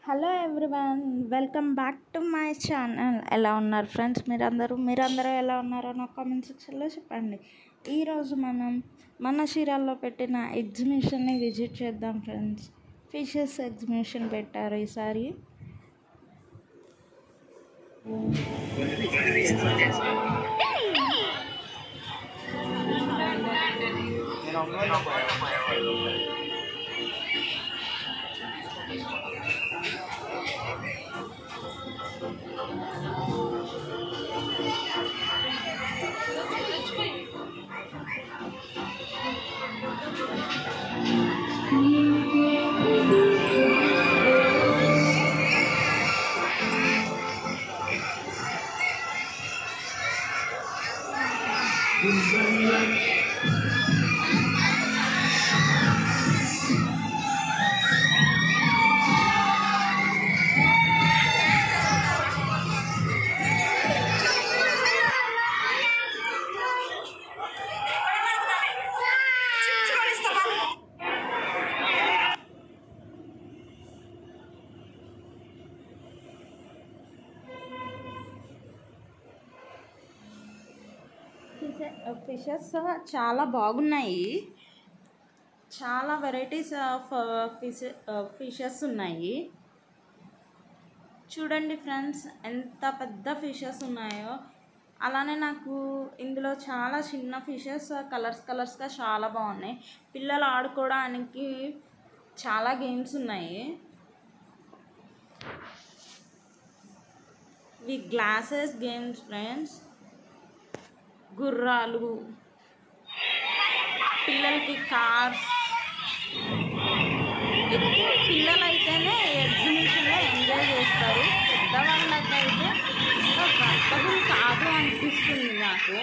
Hello everyone, welcome back to my channel. ఎలా ఉన్నారు friends? మీరందరూ ఎలా ఉన్నారో నా కామెంట్ సెక్షన్లో చెప్పండి. ఈరోజు మనం మన చీరాల్లో పెట్టిన ఎగ్జిబిషన్ని విజిట్ చేద్దాం ఫ్రెండ్స్. ఫిషెస్ ఎగ్జిబిషన్ పెట్టారు ఈసారి. ఫిషెస్ చాలా బాగున్నాయి. చాలా వెరైటీస్ ఆఫ్ ఫిషెస్ ఉన్నాయి. చూడండి ఫ్రెండ్స్, ఎంత పెద్ద ఫిషెస్ ఉన్నాయో. అలానే నాకు ఇందులో చాలా చిన్న ఫిషెస్ కలర్స్గా చాలా బాగున్నాయి. పిల్లలు ఆడుకోవడానికి చాలా గేమ్స్ ఉన్నాయి. ఇవి గ్లాసెస్ గేమ్స్ ఫ్రెండ్స్. గుర్రాలు, పిల్లలకి కార్స్. ఎక్కువ పిల్లలు అయితేనే ఎగ్జిబిషన్లో ఎంజాయ్ చేస్తారు. పెద్దవాళ్ళకైతే ఇంకా కంఫర్టబుల్ కాదు అనిపిస్తుంది నాకు.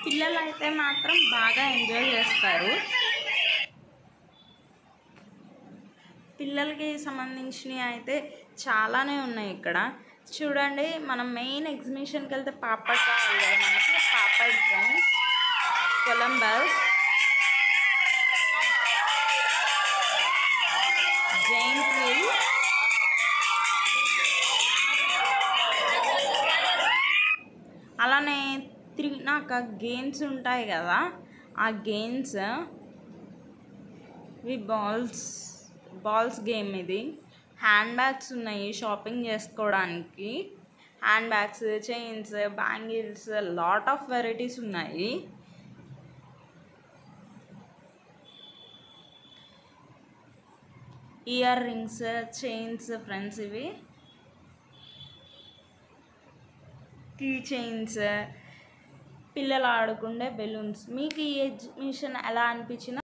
పిల్లలు అయితే మాత్రం బాగా ఎంజాయ్ చేస్తారు. పిల్లలకి సంబంధించినవి అయితే చాలానే ఉన్నాయి ఇక్కడ. చూడండి, మనం మెయిన్ ఎగ్జిబిషన్కి వెళ్తే పాపడ్ కావాలి కదా మనకి. Papad friends, Columbus, giant wheel, అలానే తిరిగినాక గేమ్స్ ఉంటాయి కదా, ఆ గేమ్స్. ఇవి బాల్స్ గేమ్. ఇది హ్యాండ్ బ్యాగ్స్ ఉన్నాయి షాపింగ్ చేసుకోవడానికి. Hand bags, chains, bangles, lot of varieties ఉన్నాయి. ఇయర్ రింగ్స్, చైన్స్ ఫ్రెండ్స్, ఇవి కీ చైన్స్, పిల్లలు ఆడుకుండే బెలూన్స్. మీకు ఈ ఎగ్జిబిషన్ ఎలా అనిపించిందో